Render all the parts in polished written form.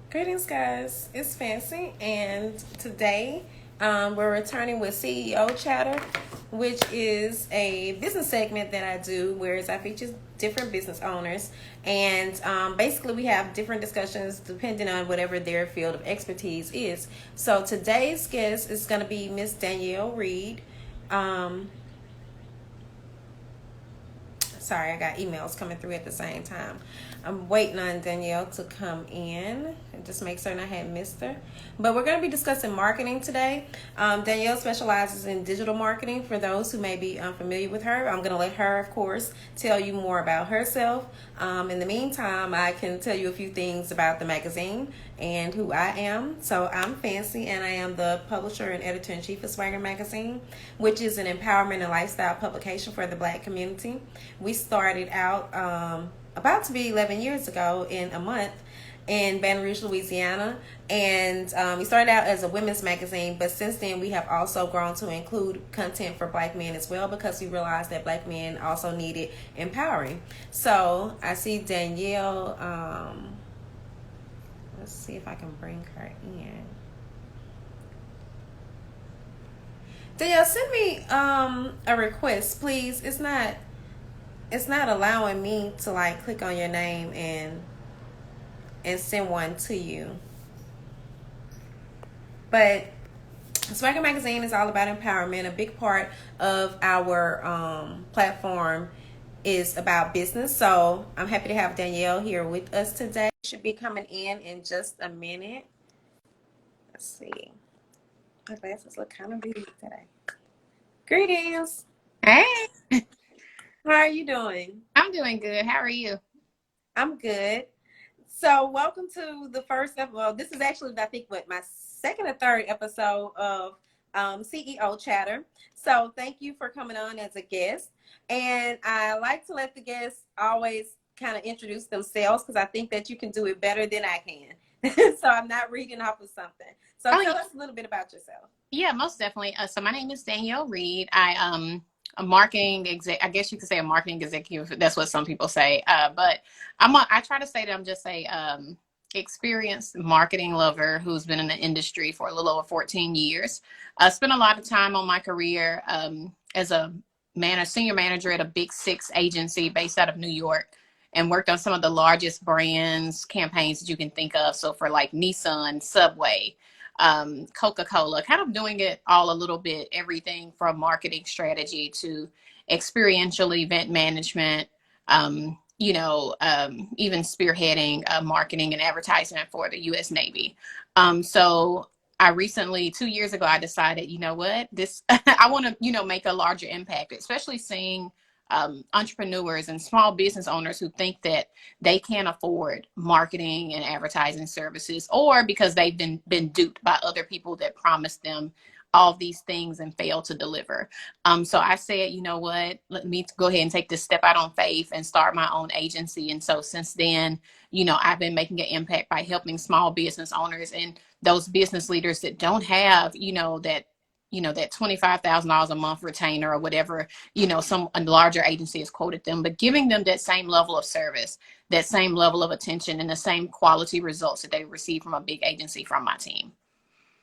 Greetings, guys. It's Fancy, and today we're returning with CEO Chatter, which is a business segment that I do, whereas I feature different business owners, and basically we have different discussions depending on whatever their field of expertise is. So today's guest is going to be Miss Danielle Reid. Um, Sorry, I got emails coming through at the same time. I'm waiting on Danielle to come in and just make certain I hadn't missed her. But we're going to be discussing marketing today. Danielle specializes in digital marketing. For those who may be unfamiliar with her, I'm going to let her, of course, tell you more about herself. In the meantime, I can tell you a few things about the magazine and who I am. So I'm Fancy, and I am the publisher and editor-in-chief of Swagger Magazine, which is an empowerment and lifestyle publication for the Black community. We started out about to be 11 years ago in a month in Baton Rouge, Louisiana. And we started out as a women's magazine, but since then we have also grown to include content for Black men as well, because we realized that Black men also needed empowering. So I see Danielle. Let's see if I can bring her in. Danielle, send me a request, please. It's not allowing me to like click on your name and send one to you. But Swagger Magazine is all about empowerment. A big part of our platform is about business. So I'm happy to have Danielle here with us today. Should be coming in just a minute. Let's see. My glasses look kind of big today. Greetings. Hey, How are you doing? I'm doing good. How are you? I'm good. So, welcome to the first episode. Well, this is actually, I think, what my second or third episode of CEO Chatter. So, thank you for coming on as a guest. And I like to let the guests always kind of introduce themselves, because I think that you can do it better than I can. So, I'm not reading off of something. So, Oh, tell us a little bit about yourself. yeah, most definitely. So my name is Danielle Reid. I a marketing exec. I guess you could say a marketing executive. That's what some people say. But I try to say that I'm just a experienced marketing lover who's been in the industry for a little over 14 years. I spent a lot of time on my career as a senior manager at a big six agency based out of New York, and worked on some of the largest brands campaigns that you can think of. So for like Nissan, Subway, Coca-Cola, kind of doing it all a little bit, everything from marketing strategy to experiential event management, even spearheading marketing and advertising for the U.S. Navy. So I recently, 2 years ago, I decided, you know what, this I want to, make a larger impact, especially seeing entrepreneurs and small business owners who think that they can't afford marketing and advertising services, or because they've been duped by other people that promised them all these things and failed to deliver. So I said, you know what, let me go ahead and take this step out on faith and start my own agency. And so since then, I've been making an impact by helping small business owners and those business leaders that don't have, that $25,000 a month retainer or whatever, some a larger agency has quoted them, but giving them that same level of service, that same level of attention, and the same quality results that they receive from a big agency from my team.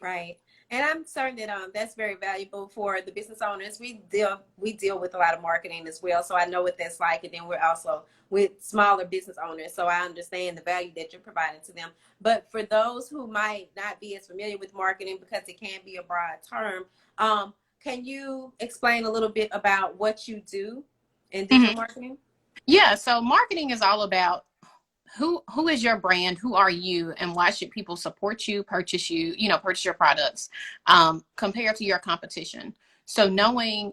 Right. And I'm certain that that's very valuable for the business owners. We deal with a lot of marketing as well, so I know what that's like. And then we're also with smaller business owners, so I understand the value that you're providing to them. But for those who might not be as familiar with marketing, because it can be a broad term, can you explain a little bit about what you do in digital Mhm. marketing? Yeah, so marketing is all about who is your brand, who are you, and why should people support you, purchase your products compared to your competition. So knowing,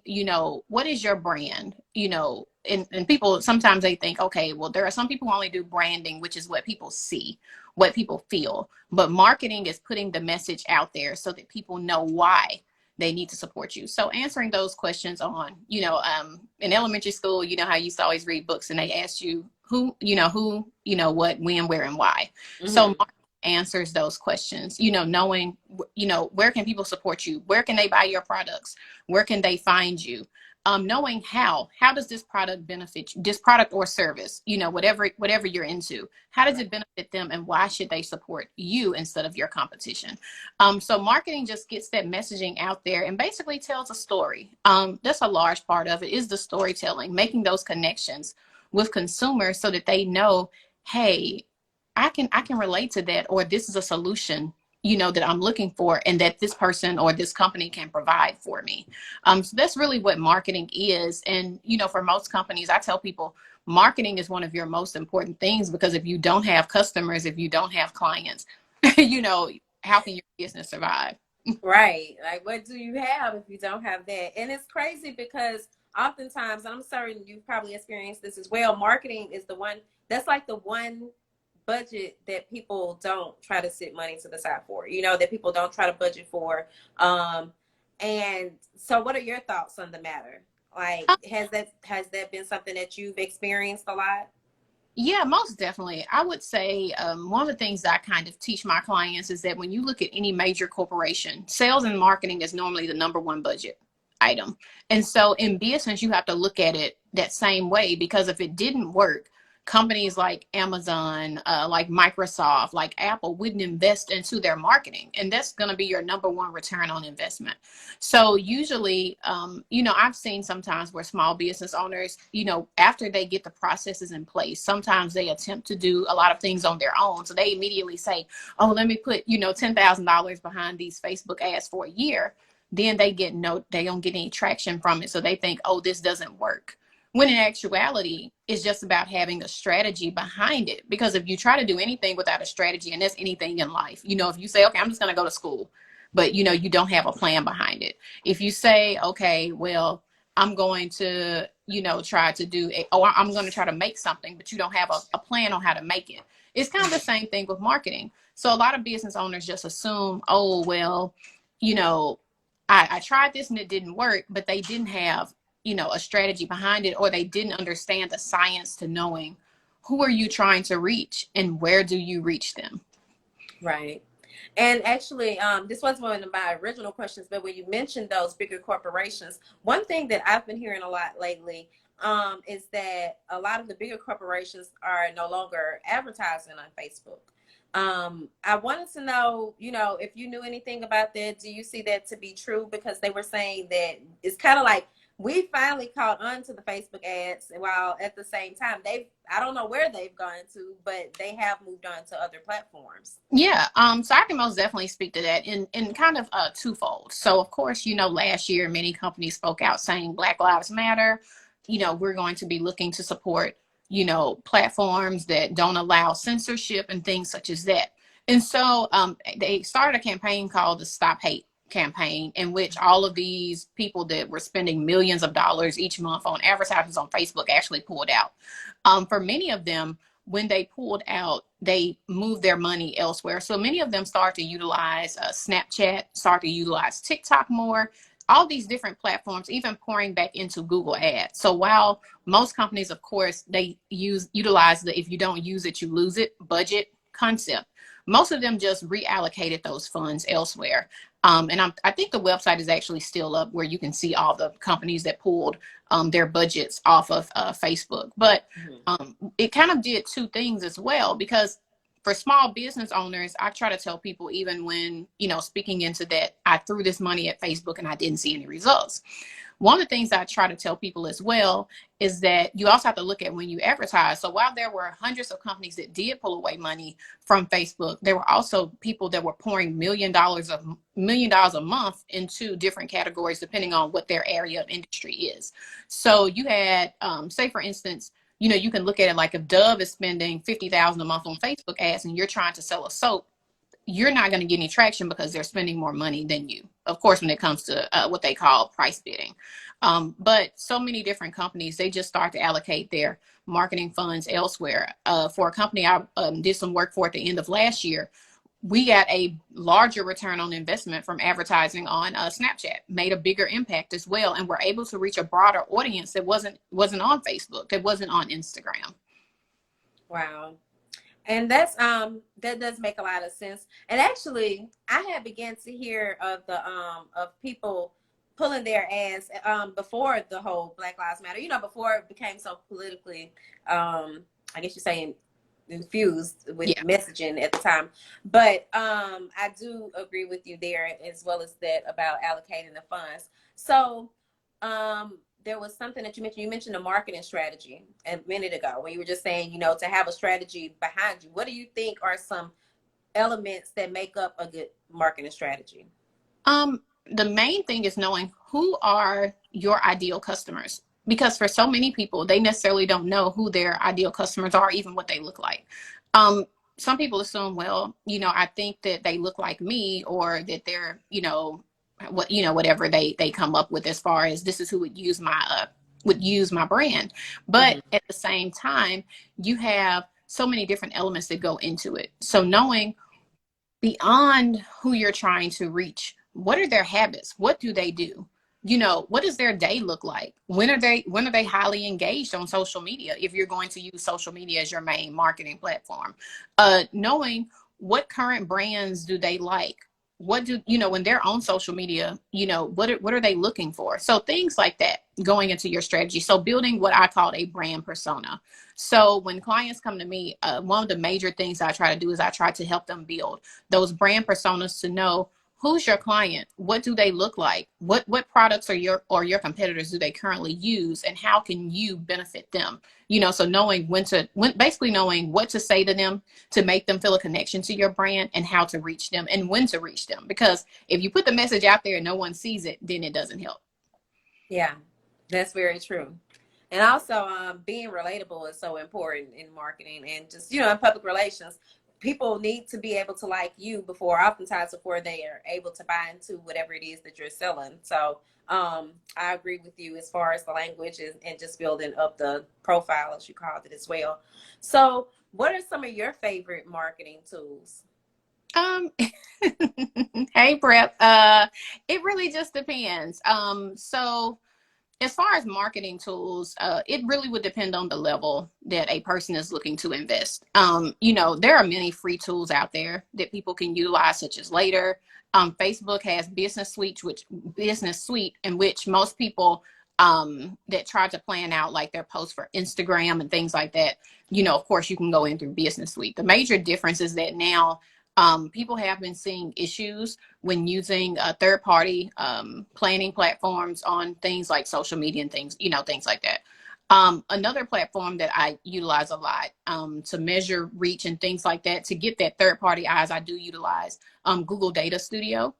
what is your brand, and people sometimes they think, okay, well, there are some people who only do branding, which is what people see, what people feel, but marketing is putting the message out there so that people know why they need to support you. So answering those questions on, in elementary school, how you used to always read books and they asked you what, when, where, and why. So Mm-hmm. marketing answers those questions, knowing, where can people support you? Where can they buy your products? Where can they find you? knowing how does this product benefit you, this product or service, whatever you're into, how does it benefit them, and why should they support you instead of your competition? So marketing just gets that messaging out there and basically tells a story. That's a large part of it, is the storytelling, making those connections with consumers so that they know, hey, I can relate to that, or this is a solution, that I'm looking for, and that this person or this company can provide for me. So that's really what marketing is. And, for most companies, I tell people marketing is one of your most important things, because if you don't have customers, if you don't have clients, how can your business survive? Right. Like, what do you have if you don't have that? And it's crazy because oftentimes, and I'm certain you've probably experienced this as well, marketing is the one that's like the one budget that people don't try to sit money to the side for, that people don't try to budget for. And so what are your thoughts on the matter? Like, has that been something that you've experienced a lot? Yeah, most definitely. I would say one of the things that I kind of teach my clients is that when you look at any major corporation, sales and marketing is normally the number one budget item. And so in business, you have to look at it that same way, because if it didn't work, companies like Amazon, like Microsoft, like Apple wouldn't invest into their marketing. And that's going to be your number one return on investment. So usually, I've seen sometimes where small business owners, after they get the processes in place, sometimes they attempt to do a lot of things on their own. So they immediately say, oh, let me put, $10,000 behind these Facebook ads for a year. Then they don't get any traction from it. So they think, oh, this doesn't work. When in actuality, it's just about having a strategy behind it. Because if you try to do anything without a strategy, and that's anything in life, if you say, okay, I'm just going to go to school, but you don't have a plan behind it. If you say, okay, well, I'm going to, try to I'm going to try to make something, but you don't have a plan on how to make it. It's kind of the same thing with marketing. So a lot of business owners just assume, oh, well, you know, I tried this and it didn't work, but they didn't have, a strategy behind it, or they didn't understand the science to knowing who are you trying to reach and where do you reach them. Right. And actually, this was one of my original questions, but when you mentioned those bigger corporations, one thing that I've been hearing a lot lately, is that a lot of the bigger corporations are no longer advertising on Facebook. I wanted to know, if you knew anything about that. Do you see that to be true? Because they were saying that it's kind of like we finally caught on to the Facebook ads, while at the same time I don't know where they've gone to, but they have moved on to other platforms. Yeah, so I can most definitely speak to that in kind of twofold. So of course, last year many companies spoke out saying Black Lives Matter. We're going to be looking to support, platforms that don't allow censorship and things such as that. And so they started a campaign called the Stop Hate campaign, in which all of these people that were spending millions of dollars each month on advertisements on Facebook actually pulled out. For many of them, when they pulled out, they moved their money elsewhere. So many of them start to utilize Snapchat, start to utilize TikTok more, all these different platforms, even pouring back into Google Ads. So while most companies, of course, they utilize the if you don't use it, you lose it budget concept, most of them just reallocated those funds elsewhere. And I think the website is actually still up, where you can see all the companies that pulled their budgets off of Facebook. But it kind of did two things as well, because for small business owners, I try to tell people, even when, speaking into that, I threw this money at Facebook and I didn't see any results. One of the things I try to tell people as well is that you also have to look at when you advertise. So while there were hundreds of companies that did pull away money from Facebook, there were also people that were pouring $1 million a month into different categories, depending on what their area of industry is. So you had, say for instance, you can look at it like if Dove is spending $50,000 a month on Facebook ads and you're trying to sell a soap, you're not going to get any traction because they're spending more money than you, of course, when it comes to what they call price bidding. But so many different companies, they just start to allocate their marketing funds elsewhere. For a company I did some work for at the end of last year, we got a larger return on investment from advertising on Snapchat, made a bigger impact as well, and we're able to reach a broader audience that wasn't on Facebook, that wasn't on Instagram. Wow. And that does make a lot of sense. And actually, I had began to hear of the of people pulling their ads before the whole Black Lives Matter, before it became so politically, I guess you're saying, infused with Yeah. messaging at the time. But I do agree with you there, as well as that about allocating the funds. So there was something that you mentioned. You mentioned a marketing strategy a minute ago when you were just saying, to have a strategy behind you. What do you think are some elements that make up a good marketing strategy? The main thing is knowing who are your ideal customers. Because for so many people, they necessarily don't know who their ideal customers are, even what they look like. Um, some people assume, well, I think that they look like me, or that they're, whatever they come up with as far as this is who would use my brand. But Mm-hmm. at the same time, you have so many different elements that go into it. So knowing beyond who you're trying to reach, what are their habits? What do they do? What does their day look like? When are they highly engaged on social media, if you're going to use social media as your main marketing platform? Knowing what current brands do they like? What do when they're on social media, what are they looking for? So things like that going into your strategy. So building what I call a brand persona. So when clients come to me, one of the major things I try to do is I try to help them build those brand personas, to know who's your client, what do they look like, what products are your competitors do they currently use, and how can you benefit them. So knowing basically knowing what to say to them to make them feel a connection to your brand, and how to reach them and when to reach them. Because if you put the message out there and no one sees it, then it doesn't help. Yeah, that's very true. And also, being relatable is so important in marketing and just, in public relations. People need to be able to like you oftentimes before they are able to buy into whatever it is that you're selling. So I agree with you as far as the language and just building up the profile, as you called it, as well. So what are some of your favorite marketing tools? um Hey, Prep. It really just depends. So as far as marketing tools, it really would depend on the level that a person is looking to invest. There are many free tools out there that people can utilize, such as Later. Facebook has Business Suite, in which most people that try to plan out like their posts for Instagram and things like that, of course, you can go in through Business Suite. The major difference is that now people have been seeing issues when using third party planning platforms on things like social media and things like that. Another platform that I utilize a lot to measure reach and things like that, to get that third party eyes, I do utilize Google Data Studio,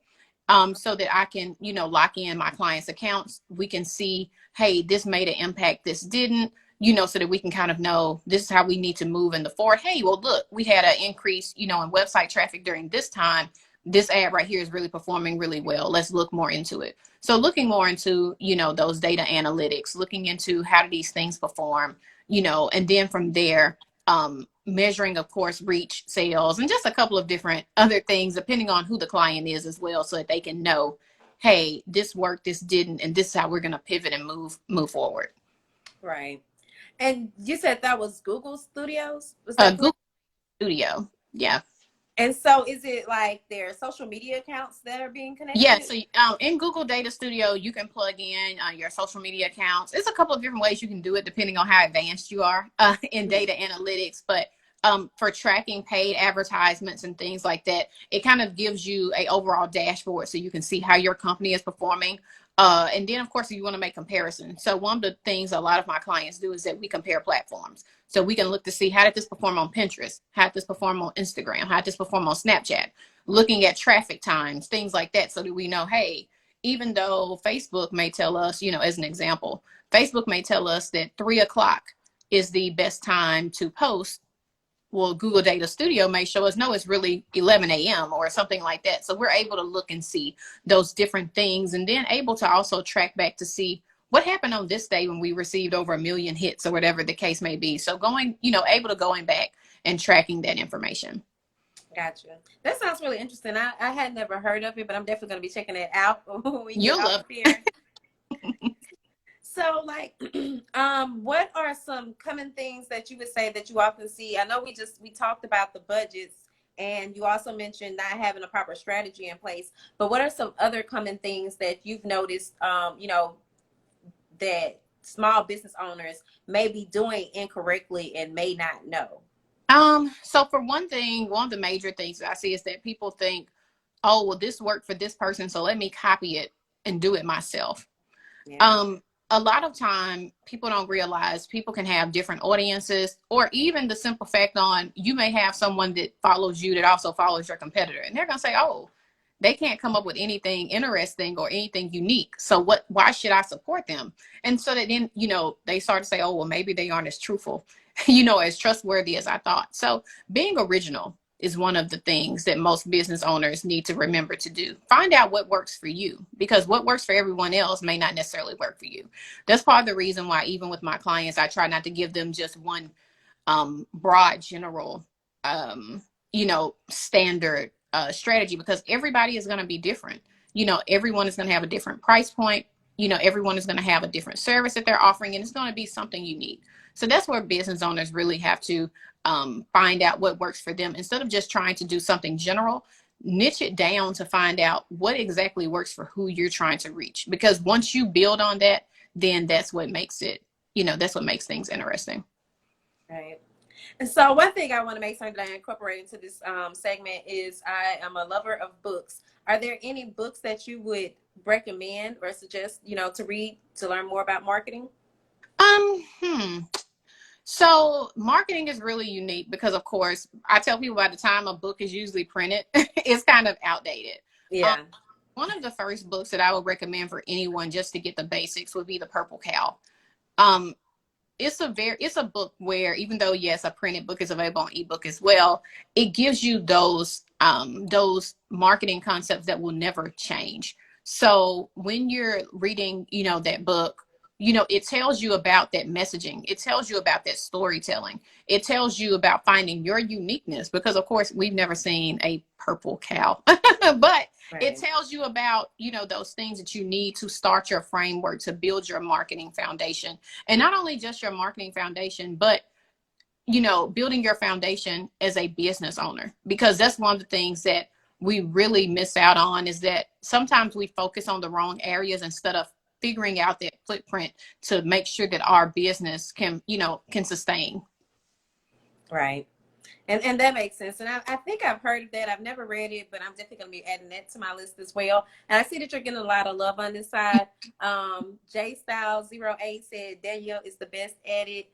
so that I can, lock in my clients' accounts. We can see, hey, this made an impact, this didn't, so that we can kind of know this is how we need to move in the forward. Hey, well, look, we had an increase, in website traffic during this time. This ad right here is really performing really well. Let's look more into it. So looking more into, those data analytics, looking into how do these things perform, and then from there, measuring, of course, reach, sales, and just a couple of different other things, depending on who the client is as well, so that they can know, hey, this worked, this didn't, and this is how we're going to pivot and move forward. Right. And you said that was Google Studios? Was that correct? Google Studio. Yeah. And so is it like their social media accounts that are being Yeah, connected? so in Google Data Studio, you can plug in your social media accounts. It's a couple of different ways you can do it depending on how advanced you are in Mhm. data analytics. But for tracking paid advertisements and things like that, it kind of gives you a overall dashboard so you can see how your company is performing. And then, of course, if you want to make comparisons. So one of the things a lot of my clients do is that we compare platforms. So we can look to see, how did this perform on Pinterest? How did this perform on Instagram? How did this perform on Snapchat? Looking at traffic times, things like that, so that we know, hey, even though Facebook may tell us, as an example, Facebook may tell us that 3 o'clock is the best time to post. Well, Google Data Studio may show us, no, it's really 11 a.m. or something like that. So we're able to look and see those different things, and then able to also track back to see what happened on this day when we received over 1 million hits or whatever the case may be. So able to going back and tracking that information. Gotcha. That sounds really interesting. I had never heard of it, but I'm definitely going to be checking it out when we get You'll off love of here. So, like, what are some common things that you would say that you often see? I know we talked about the budgets and you also mentioned not having a proper strategy in place. But what are some other common things that you've noticed, that small business owners may be doing incorrectly and may not know? So for one thing, one of the major things that I see is that people think, oh, well, this worked for this person, so let me copy it and do it myself. Yeah. Um, a lot of time people don't realize people can have different audiences, or even the simple fact on you may have someone that follows you that also follows your competitor, and they're gonna say, oh, they can't come up with anything interesting or anything unique. So why should I support them? And so that then, they start to say, oh, well, maybe they aren't as truthful, as trustworthy as I thought. So being original is one of the things that most business owners need to remember to do. Find out what works for you, because what works for everyone else may not necessarily work for you. That's part of the reason why, even with my clients, I try not to give them just one broad, general, standard strategy, because everybody is going to be different. Everyone is going to have a different price point. Everyone is going to have a different service that they're offering, and it's going to be something unique. So that's where business owners really have to find out what works for them. Instead of just trying to do something general, niche it down to find out what exactly works for who you're trying to reach. Because once you build on that, then that's what makes it, that's what makes things interesting. Right. And so one thing I want to make sure that I incorporate into this segment is I am a lover of books. Are there any books that you would recommend or suggest, to read to learn more about marketing? Um, hmm. So marketing is really unique because, of course, I tell people by the time a book is usually printed, it's kind of outdated. Um, Yeah. one of the first books that I would recommend for anyone just to get the basics would be The Purple Cow. Um, it's a book where, even though yes, a printed book is available on ebook as well, it gives you those marketing concepts that will never change. So when you're reading, that book, it tells you about that messaging. It tells you about that storytelling. It tells you about finding your uniqueness, because of course we've never seen a purple cow, but it Right. tells you about, those things that you need to start your framework to build your marketing foundation. And not only just your marketing foundation, but building your foundation as a business owner, because that's one of the things that we really miss out on, is that sometimes we focus on the wrong areas instead of figuring out that footprint to make sure that our business can sustain. Right. And that makes sense. And I think I've heard of that. I've never read it, but I'm definitely going to be adding that to my list as well. And I see that you're getting a lot of love on this side. J Style 08 said Danielle is the best at it.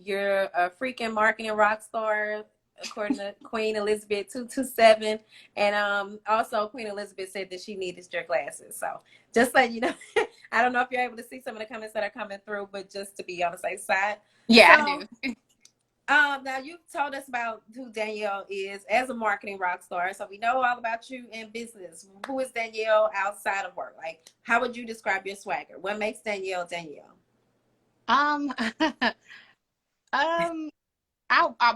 You're a freaking marketing rock star, according to Queen Elizabeth 227. And also Queen Elizabeth said that she needed your glasses. So just let you know, I don't know if you're able to see some of the comments that are coming through, but just to be on the safe side. Yeah, I So do. now you've told us about who Danielle is as a marketing rock star. So we know all about you in business. Who is Danielle outside of work? Like, how would you describe your swagger? What makes Danielle Danielle? um um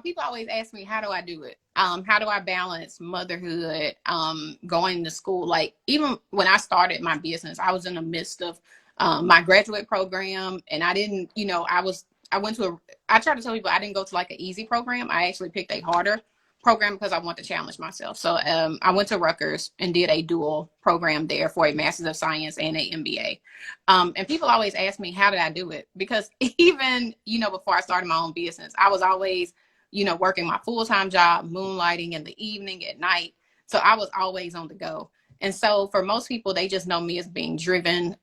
People always ask me, how do I do it? How do I balance motherhood, going to school? Like, even when I started my business, I was in the midst of my graduate program, and I didn't, I went to I try to tell people I didn't go to like an easy program. I actually picked a harder program because I want to challenge myself. So I went to Rutgers and did a dual program there for a Master's of Science and a MBA. And people always ask me, how did I do it? Because even, before I started my own business, I was always, working my full-time job, moonlighting in the evening, at night. So I was always on the go. And so for most people, they just know me as being driven,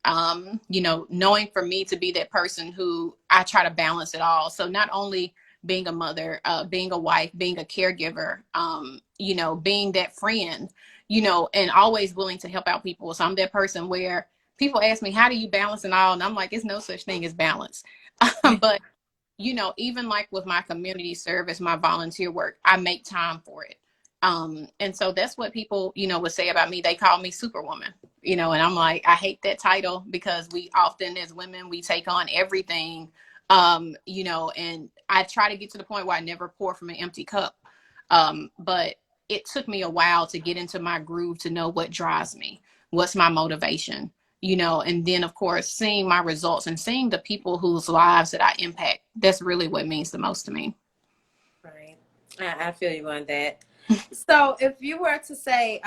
knowing for me to be that person who I try to balance it all. So not only being a mother, being a wife, being a caregiver, being that friend, and always willing to help out people. So I'm that person where people ask me, how do you balance it all? And I'm like, it's no such thing as balance. But, even like with my community service, my volunteer work, I make time for it. And so that's what people, would say about me. They call me Superwoman, and I'm like, I hate that title, because we often as women, we take on everything, and I try to get to the point where I never pour from an empty cup. But it took me a while to get into my groove, to know what drives me, what's my motivation, and then of course, seeing my results and seeing the people whose lives that I impact. That's really what means the most to me. Right. I feel you on that. So if you were to say,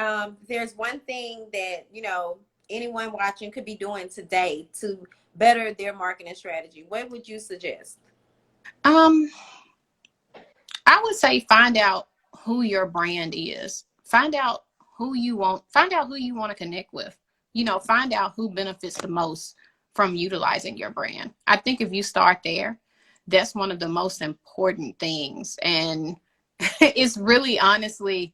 there's one thing that, anyone watching could be doing today to better their marketing strategy, what would you suggest? Um, I would say find out who your brand is. Find out who you want to connect with. Find out who benefits the most from utilizing your brand. I think if you start there, that's one of the most important things. And it's really honestly,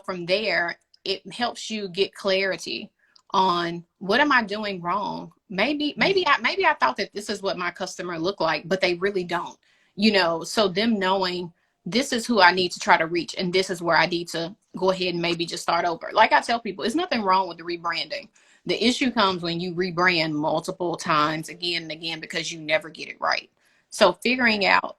from there, it helps you get clarity on what am I doing wrong. Maybe I thought that this is what my customer looked like, but they really don't. So them knowing this is who I need to try to reach, and this is where I need to go ahead and maybe just start over. Like I tell people, there's nothing wrong with the rebranding. The issue comes when you rebrand multiple times again and again because you never get it right. So figuring out,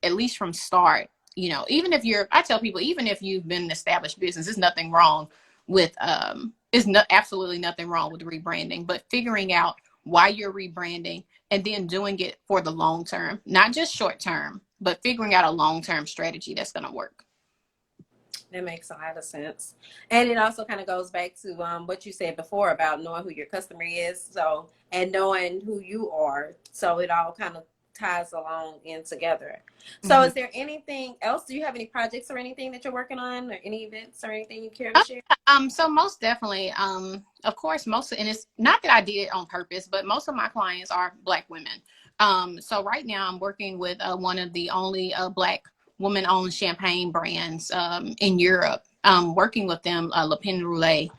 at least from start, even if I tell people, even if you've been an established business, there's nothing wrong with, absolutely nothing wrong with rebranding, but figuring out why you're rebranding and then doing it for the long term, not just short term, but figuring out a long term strategy that's going to work. That makes a lot of sense. And it also kind of goes back to what you said before about knowing who your customer is. So, and knowing who you are. So it all kind of ties along in together. So Mm-hmm. is there anything else? Do you have any projects or anything that you're working on, or any events or anything you care to share? So most definitely, of course, and it's not that I did it on purpose, but most of my clients are Black women. So right now I'm working with one of the only Black woman-owned champagne brands in Europe. Working with them, Le Pen Roulet,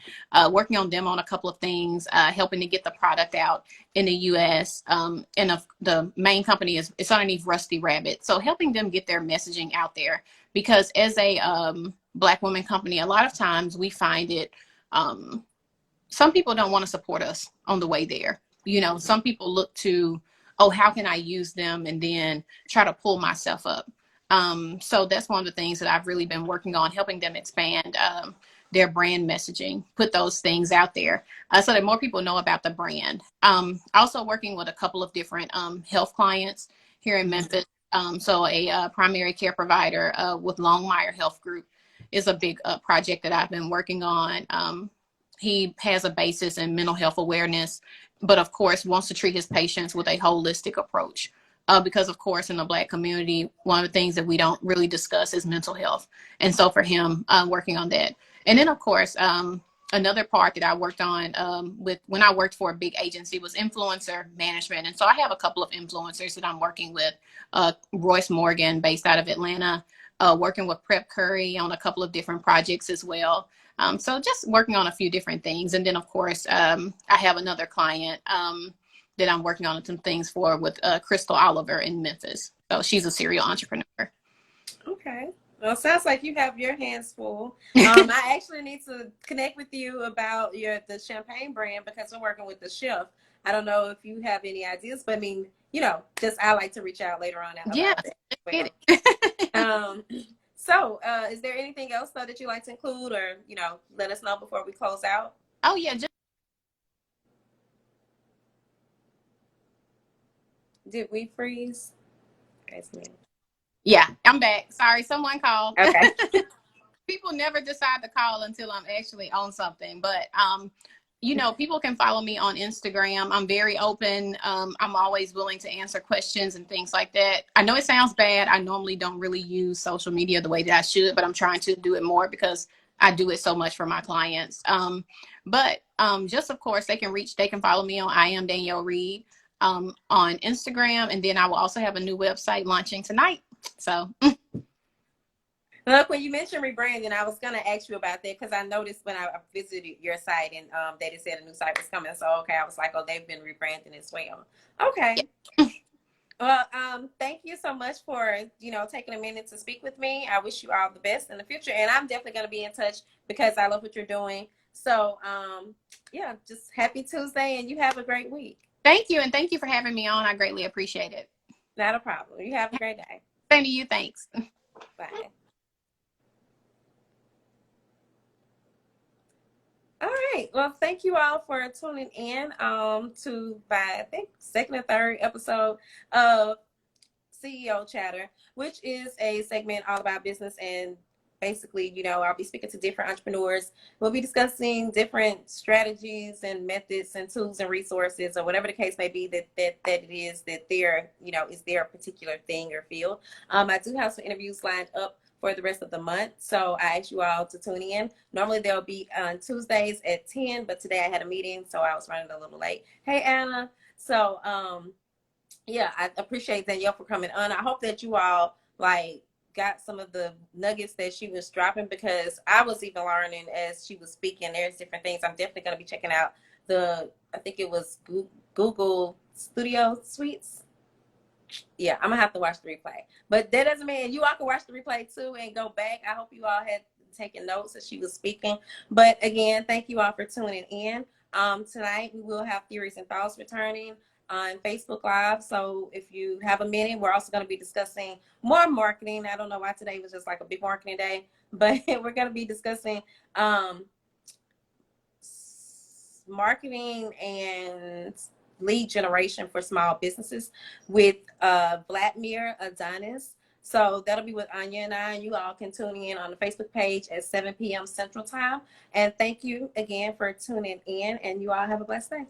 working on them on a couple of things, helping to get the product out in the U.S. The main company it's underneath Rusty Rabbit, so helping them get their messaging out there because as a Black woman company, a lot of times we find it, some people don't want to support us on the way there. Some people look to, oh, how can I use them, and then try to pull myself up. So that's one of the things that I've really been working on, helping them expand their brand messaging, put those things out there so that more people know about the brand. Also working with a couple of different health clients here in Memphis. So a primary care provider with Longmire Health Group is a big project that I've been working on. He has a basis in mental health awareness, but of course wants to treat his patients with a holistic approach. Because of course in the Black community, one of the things that we don't really discuss is mental health. And so for him, working on that. And then of course, another part that I worked on with when I worked for a big agency was influencer management. And so I have a couple of influencers that I'm working with, Royce Morgan based out of Atlanta, working with Prep Curry on a couple of different projects as well. So just working on a few different things. And then, of course, I have another client that I'm working on some things for with Crystal Oliver in Memphis. So she's a serial entrepreneur. Okay. Well, it sounds like you have your hands full. I actually need to connect with you about the champagne brand because I'm working with the chef. I don't know if you have any ideas, but I mean, just I like to reach out later on Yeah, about that as get well. it. So, is there anything else though that you like to include, or let us know before we close out? Oh, yeah. Did we freeze? Yeah, I'm back. Sorry, someone called. Okay. People never decide to call until I'm actually on something. But people can follow me on Instagram. I'm very open. I'm always willing to answer questions and things like that. I know it sounds bad. I normally don't really use social media the way that I should, but I'm trying to do it more because I do it so much for my clients. But just of course they can follow me on I am Danielle Reid on Instagram, and then I will also have a new website launching tonight. So Look, when you mentioned rebranding, I was gonna ask you about that because I noticed when I visited your site and that it said a new site was coming. So okay, I was like, oh, they've been rebranding as well. Okay. Well, thank you so much for taking a minute to speak with me. I wish you all the best in the future, and I'm definitely gonna be in touch because I love what you're doing. So, yeah, just happy Tuesday, and you have a great week. thank you, and thank you for having me on. I greatly appreciate it. Not a problem. You have a great day. Same to you. Thanks. Bye. All right. Well, thank you all for tuning in to I think second or third episode of CEO Chatter, which is a segment all about business and basically, I'll be speaking to different entrepreneurs. We'll be discussing different strategies and methods and tools and resources, or whatever the case may be, that it is that their, is their particular thing or field. I do have some interviews lined up for the rest of the month, so I ask you all to tune in. Normally they'll be on Tuesdays at 10, but today I had a meeting, so I was running a little late. Hey, Anna. So, yeah, I appreciate Danielle for coming on. I hope that you all got some of the nuggets that she was dropping, because I was even learning as she was speaking. There's different things. I'm definitely going to be checking out I think it was Google Studio Suites. Yeah, I'm gonna have to watch the replay, but that doesn't mean you all can watch the replay too and go back. I hope you all had taken notes as she was speaking. But again, thank you all for tuning in. Tonight we will have Theories and Thoughts returning on Facebook Live. So if you have a minute, we're also going to be discussing more marketing. I don't know why today was just like a big marketing day, but we're going to be discussing marketing and lead generation for small businesses with Vladimir Adonis. So that'll be with Anya and I, and you all can tune in on the Facebook page at 7 p.m. Central Time. And thank you again for tuning in, and you all have a blessed day.